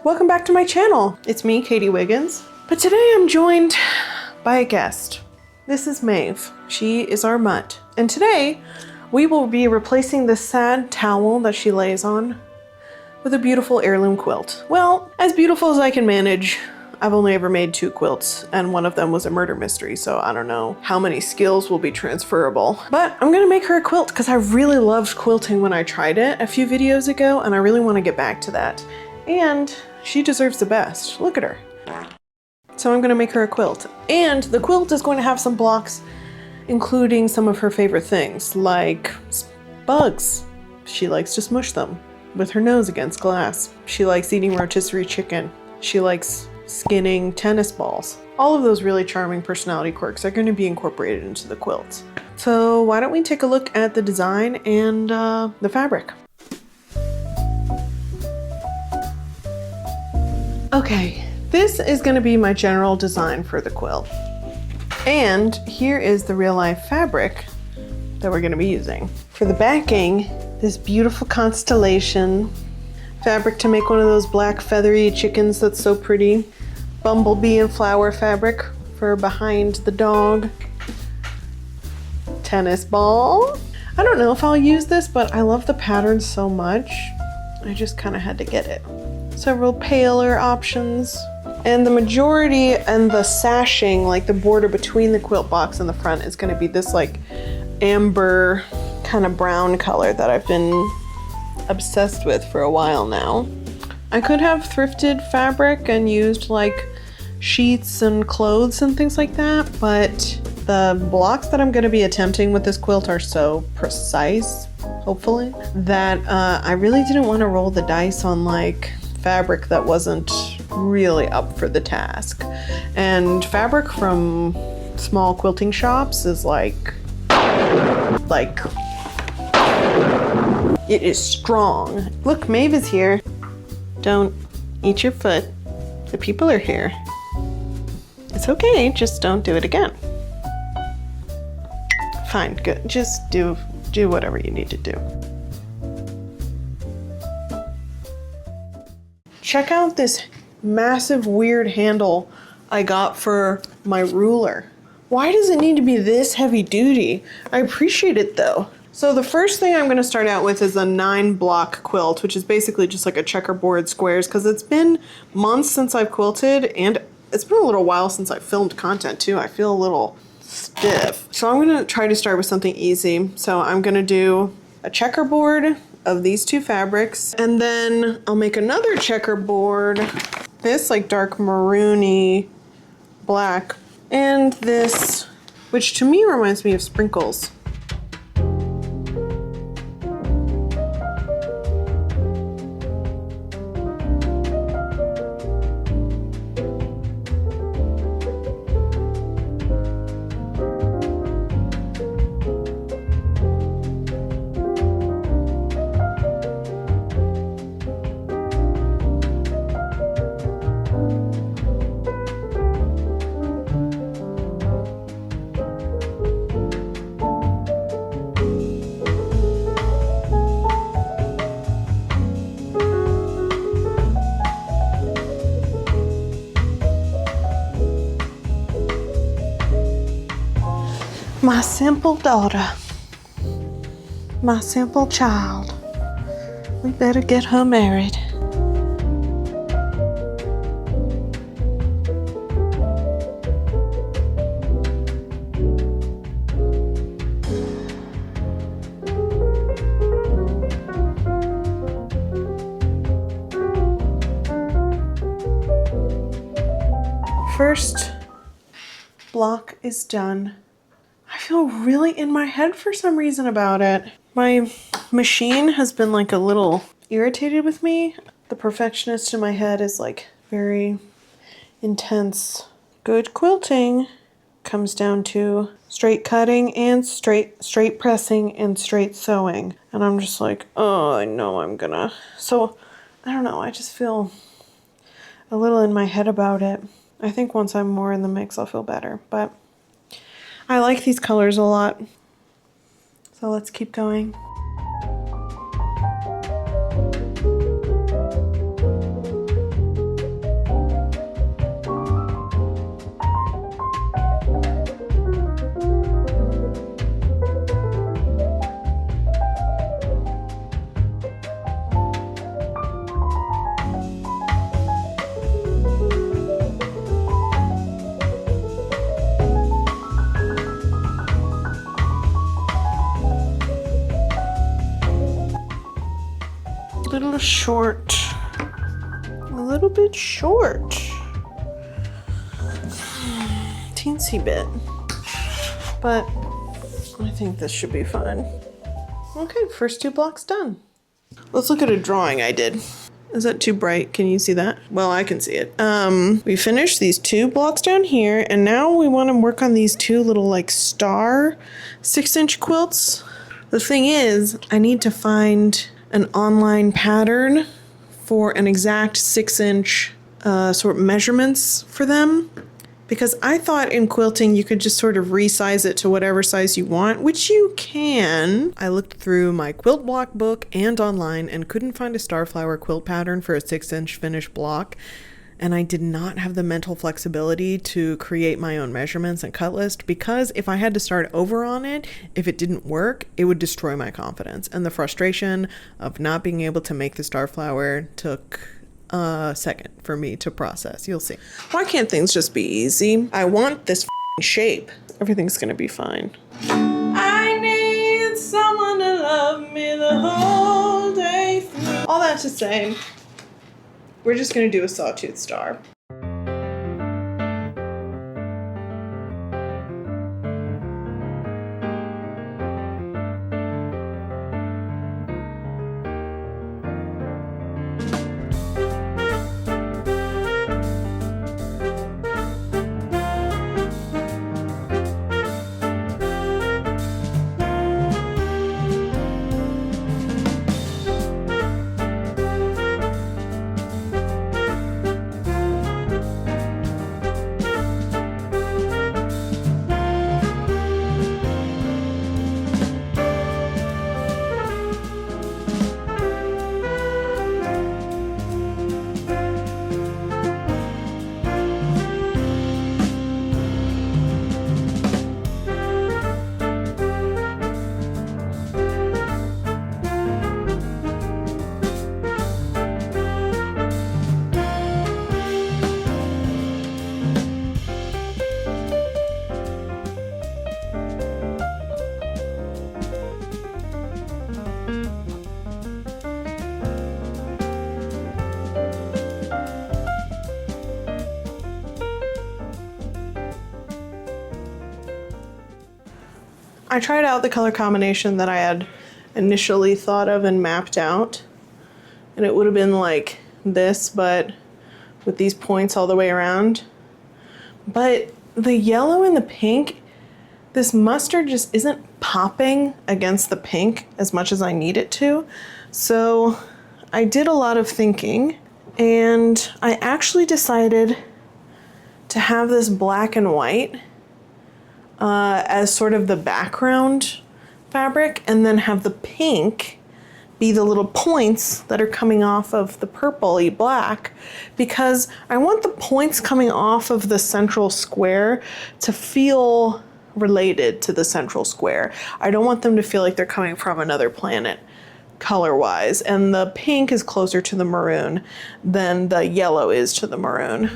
Welcome back to my channel. It's me, Katie Wiggins, but today I'm joined by a guest. This is Maeve. She is our mutt. And today we will be replacing the sad towel that she lays on with a beautiful heirloom quilt. Well, as beautiful as I can manage. I've only ever made 2 quilts, and one of them was a murder mystery, so I don't know how many skills will be transferable. But I'm gonna make her a quilt because I really loved quilting when I tried it a few videos ago, and I really want to get back to that. And she deserves the best. Look at her. So I'm gonna make her a quilt. And the quilt is going to have some blocks, including some of her favorite things, like bugs. She likes to smush them with her nose against glass. She likes eating rotisserie chicken. She likes skinning tennis balls. All of those really charming personality quirks are going to be incorporated into the quilt. So why don't we take a look at the design and the fabric. Okay, this is going to be my general design for the quilt. And here is the real life fabric that we're going to be using. For the backing, this beautiful constellation fabric to make one of those black feathery chickens that's so pretty. Bumblebee and flower fabric for behind the dog. Tennis ball. I don't know if I'll use this, but I love the pattern so much. I just kind of had to get it. Several paler options. And the majority and the sashing, like the border between the quilt box and the front, is going to be this like amber kind of brown color that I've been obsessed with for a while now. I could have thrifted fabric and used like sheets and clothes and things like that, but the blocks that I'm going to be attempting with this quilt are so precise, hopefully, that I really didn't want to roll the dice on like fabric that wasn't really up for the task. And fabric from small quilting shops is like it is strong. Look, Maeve is here. Don't eat your foot. The people are here. It's okay, just don't do it again. Fine, good. Just do whatever you need to do. Check out this massive weird handle I got for my ruler. Why does it need to be this heavy duty? I appreciate it though. So the first thing I'm going to start out with is a 9-block quilt, which is basically just like a checkerboard squares, because it's been months since I've quilted and it's been a little while since I filmed content too. I feel a little stiff. So I'm going to try to start with something easy. So I'm going to do a checkerboard of these 2 fabrics, and then I'll make another checkerboard, this like dark maroony black, and this, which to me reminds me of sprinkles. My simple daughter, my simple child. We better get her married. First block is done. I feel really in my head for some reason about it. My machine has been like a little irritated with me. The perfectionist in my head is like very intense. Good quilting comes down to straight cutting and straight pressing and straight sewing. And I'm just like, oh, I know I'm gonna. So I don't know, I just feel a little in my head about it. I think once I'm more in the mix, I'll feel better, but I like these colors a lot. So let's keep going. short. A little bit short. Teensy bit. But I think this should be fine. Okay, first 2 blocks done. Let's look at a drawing I did. Is that too bright? Can you see that? Well, I can see it. We finished these 2 blocks down here, and now we want to work on these 2 little like star 6-inch quilts. The thing is, I need to find an online pattern for an exact 6-inch sort of measurements for them. Because I thought in quilting you could just sort of resize it to whatever size you want, which you can. I looked through my quilt block book and online and couldn't find a starflower quilt pattern for a 6-inch finished block. And I did not have the mental flexibility to create my own measurements and cut list, because if I had to start over on it, if it didn't work, it would destroy my confidence. And the frustration of not being able to make the starflower took a second for me to process. You'll see. Why can't things just be easy? I want this shape. Everything's gonna be fine. I need someone to love me the whole day through. All that to say, we're just gonna do a sawtooth star. I tried out the color combination that I had initially thought of and mapped out, and it would have been like this, but with these points all the way around. But the yellow and the pink, this mustard just isn't popping against the pink as much as I need it to. So I did a lot of thinking, and I actually decided to have this black and white as sort of the background fabric, and then have the pink be the little points that are coming off of the purpley black, because I want the points coming off of the central square to feel related to the central square. I don't want them to feel like they're coming from another planet color-wise, and the pink is closer to the maroon than the yellow is to the maroon.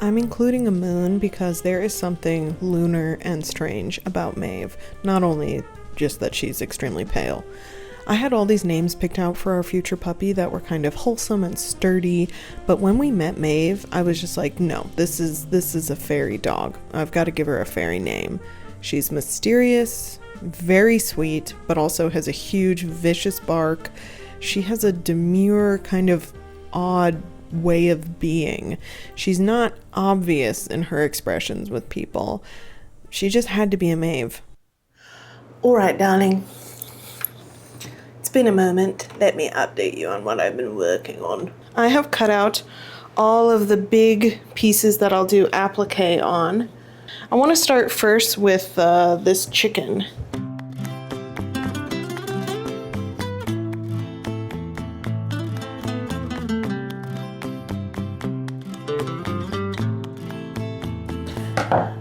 I'm including a moon because there is something lunar and strange about Maeve, not only just that she's extremely pale. I had all these names picked out for our future puppy that were kind of wholesome and sturdy, but when we met Maeve, I was just like, no, this is a fairy dog. I've got to give her a fairy name. She's mysterious, very sweet, but also has a huge vicious bark. She has a demure, kind of odd way of being. She's not obvious in her expressions with people. She just had to be a Maeve. All right, darling. It's been a moment. Let me update you on what I've been working on. I have cut out all of the big pieces that I'll do applique on. I want to start first with this chicken.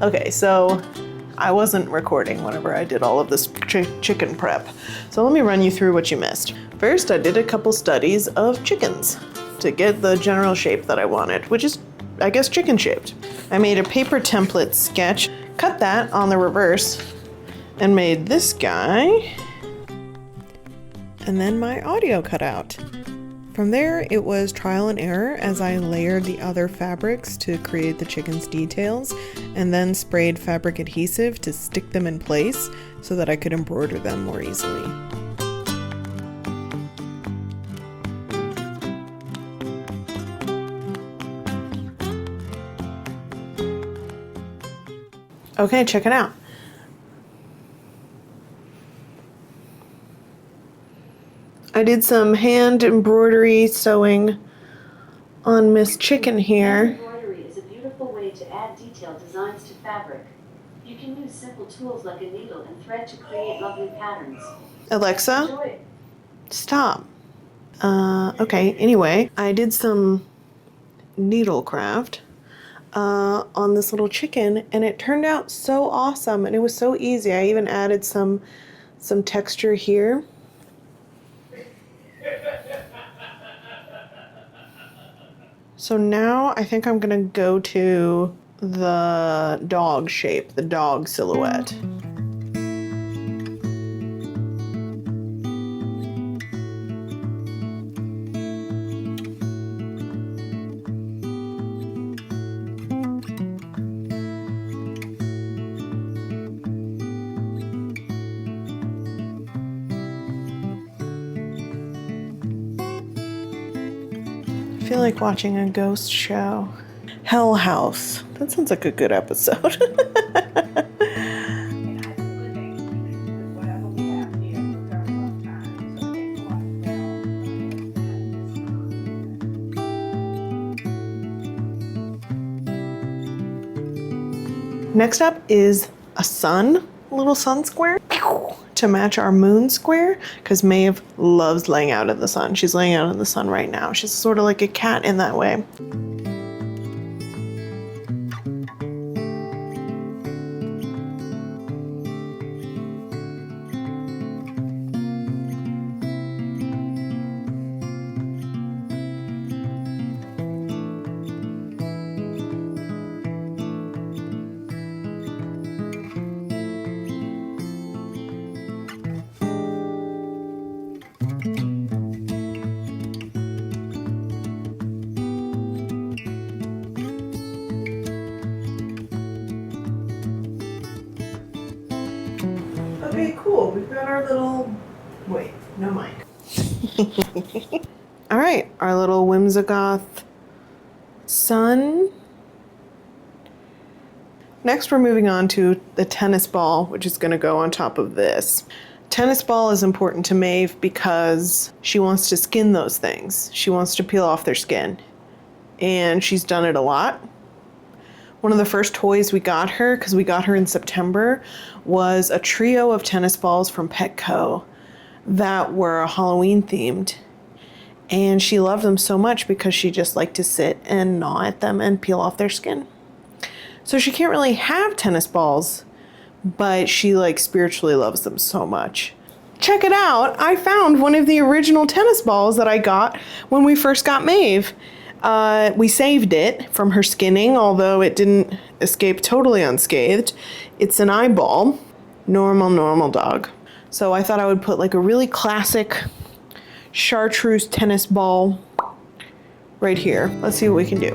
Okay, so I wasn't recording whenever I did all of this chicken prep. So let me run you through what you missed. First, I did a couple studies of chickens to get the general shape that I wanted, which is, I guess, chicken shaped. I made a paper template sketch, cut that on the reverse, and made this guy, and then my audio cutout. From there, it was trial and error as I layered the other fabrics to create the chicken's details, and then sprayed fabric adhesive to stick them in place so that I could embroider them more easily. Okay, check it out. I did some hand embroidery sewing on Miss Chicken here. Embroidery is a beautiful way to add detailed designs to fabric. You can use simple tools like a needle and thread to create lovely patterns. Alexa, Enjoy. stop. Okay, anyway, I did some needlecraft on this little chicken, and it turned out so awesome, and it was so easy. I even added some texture here. So now I think I'm gonna go to the dog shape, the dog silhouette. I feel like watching a ghost show. Hell House. That sounds like a good episode. Next up is a sun, a little sun square to match our moon square, because Maeve loves laying out in the sun. She's laying out in the sun right now. She's sort of like a cat in that way. Okay, cool. We've got our little... Wait, no mic. All right, our little Whimsigoth sun. Next, we're moving on to the tennis ball, which is going to go on top of this. Tennis ball is important to Maeve because she wants to skin those things. She wants to peel off their skin. And she's done it a lot. One of the first toys we got her, because we got her in September, was a trio of tennis balls from Petco that were Halloween themed. And she loved them so much because she just liked to sit and gnaw at them and peel off their skin. So she can't really have tennis balls, but she spiritually loves them so much. Check it out. I found one of the original tennis balls that I got when we first got Maeve. We saved it from her skinning, although it didn't escape totally unscathed. It's an eyeball. Normal dog. So I thought I would put a really classic chartreuse tennis ball right here. Let's see what we can do.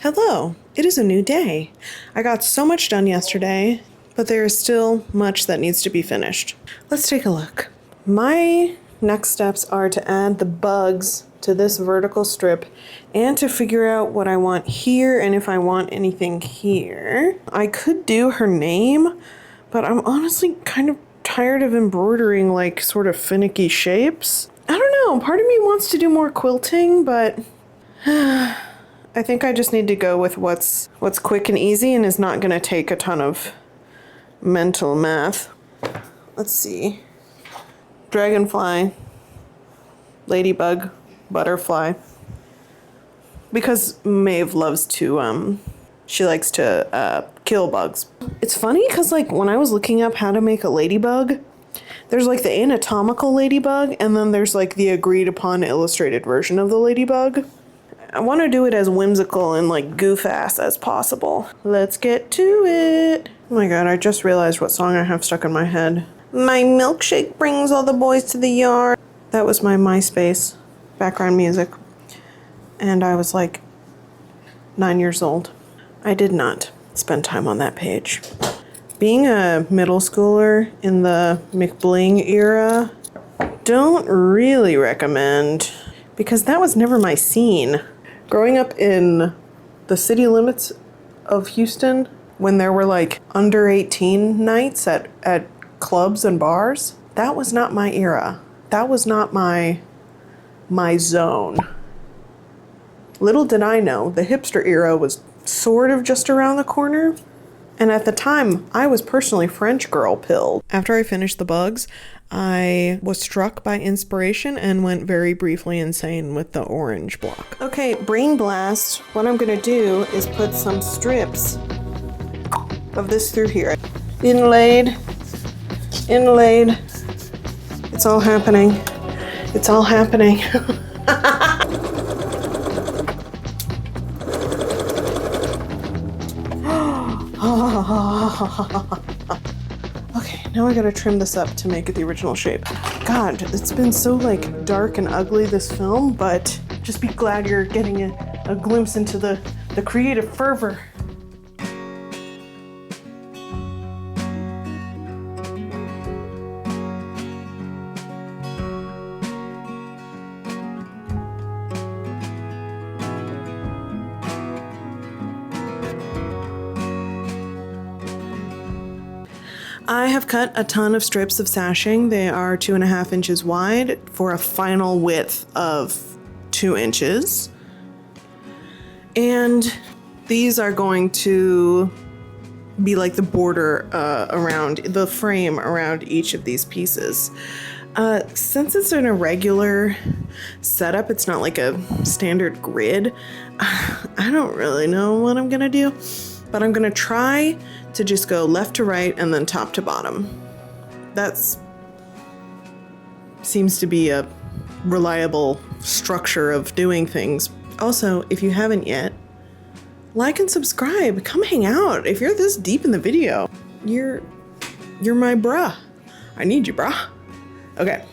Hello, it is a new day. I got so much done yesterday, but there is still much that needs to be finished. Let's take a look. My next steps are to add the bugs to this vertical strip and to figure out what I want here and if I want anything here. I could do her name, but I'm honestly kind of tired of embroidering like sort of finicky shapes. I don't know, part of me wants to do more quilting, but I think I just need to go with what's quick and easy and is not gonna take a ton of mental math. Let's see. Dragonfly, ladybug, butterfly. Because Maeve loves to, she likes to kill bugs. It's funny because like when I was looking up how to make a ladybug, there's like the anatomical ladybug and then there's like the agreed upon illustrated version of the ladybug. I want to do it as whimsical and like goof-ass as possible. Let's get to it. Oh my god, I just realized what song I have stuck in my head. My milkshake brings all the boys to the yard. That was my MySpace background music. And I was like 9 years old. I did not spend time on that page. Being a middle schooler in the McBling era, don't really recommend, because that was never my scene. Growing up in the city limits of Houston, when there were like under 18 nights at clubs and bars, that was not my era. That was not my zone. Little did I know, the hipster era was sort of just around the corner. And at the time, I was personally French girl pilled. After I finished the bugs, I was struck by inspiration and went very briefly insane with the orange block. Okay, brain blast. What I'm gonna do is put some strips of this through here. Inlaid. It's all happening. It's all happening. Okay, now I gotta trim this up to make it the original shape. God, it's been so like dark and ugly, this film, but just be glad you're getting a glimpse into the creative fervor. I have cut a ton of strips of sashing. They are 2.5 inches wide for a final width of 2 inches. And these are going to be like the border around the frame around each of these pieces. Since it's an irregular setup, it's not like a standard grid, I don't really know what I'm gonna do, but I'm gonna try to just go left to right and then top to bottom. That's seems to be a reliable structure of doing things. Also, if you haven't yet, like and subscribe. Come hang out. If you're this deep in the video, you're my bruh. I need you, bruh. Okay,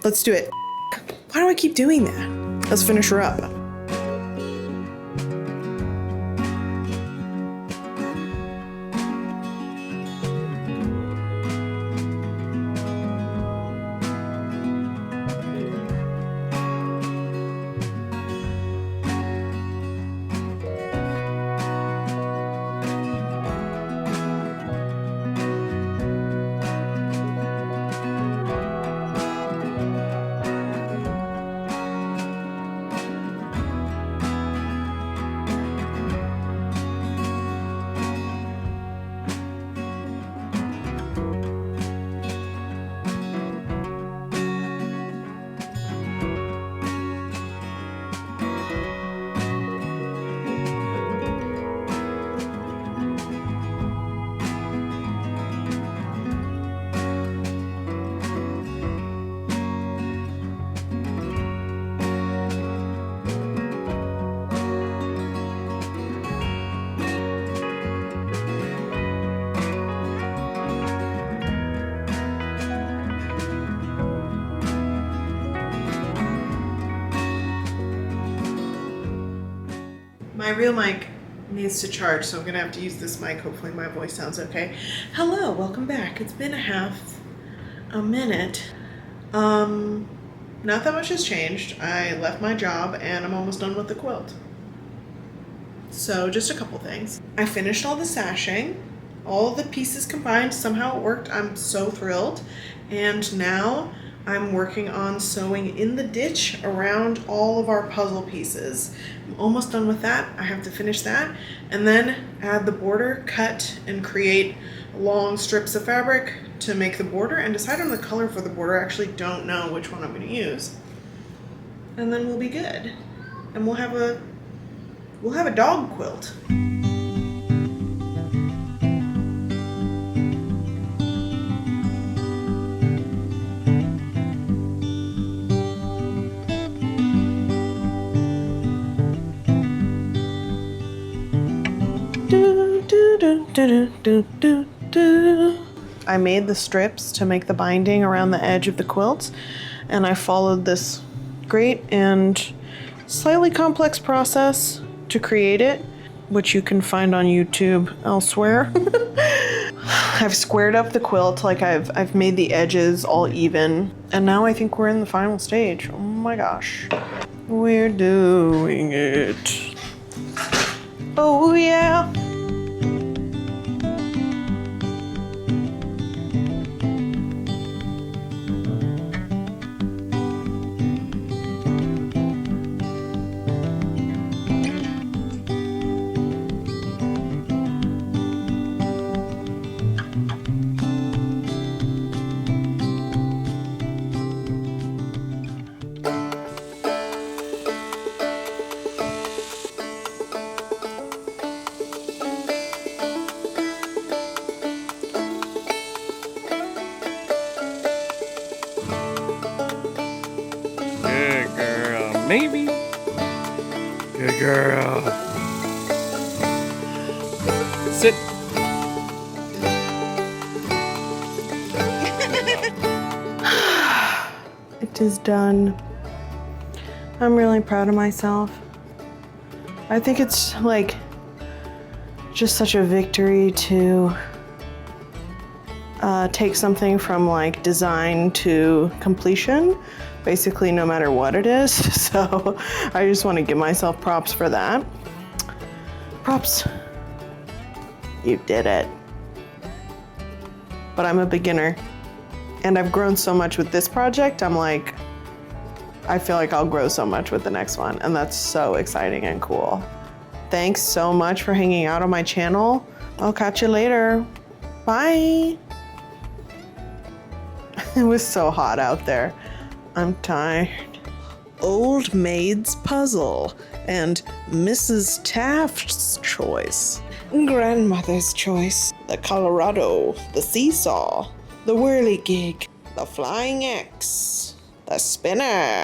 let's do it. Why do I keep doing that? Let's finish her up. My real mic. needs to charge, so I'm gonna have to use this mic. Hopefully my voice sounds okay. Hello, welcome back. It's been a minute. Not that much has changed. I left my job and I'm almost done with the quilt. So just a couple things. I finished all the sashing. All the pieces combined, somehow it worked. I'm so thrilled. And now I'm working on sewing in the ditch around all of our puzzle pieces. I'm almost done with that. I have to finish that and then add the border, cut and create long strips of fabric to make the border and decide on the color for the border. I actually don't know which one I'm going to use. And then we'll be good. And we'll have a dog quilt. I made the strips to make the binding around the edge of the quilt, and I followed this great and slightly complex process to create it, which you can find on YouTube elsewhere. I've squared up the quilt, like I've made the edges all even, and now I think we're in the final stage. Oh my gosh. We're doing it. Oh yeah. Good girl, maybe. Good girl. Sit. It is done. I'm really proud of myself. I think it's like just such a victory to take something from like design to completion, basically no matter what it is. So I just want to give myself props for that. Props. You did it. But I'm a beginner and I've grown so much with this project. I'm like, I feel like I'll grow so much with the next one, and that's so exciting and cool. Thanks so much for hanging out on my channel. I'll catch you later. Bye. It was so hot out there. I'm tired. Old Maid's Puzzle and Mrs. Taft's Choice. Grandmother's Choice. The Colorado. The Seesaw. The Whirligig. The Flying X. The Spinner.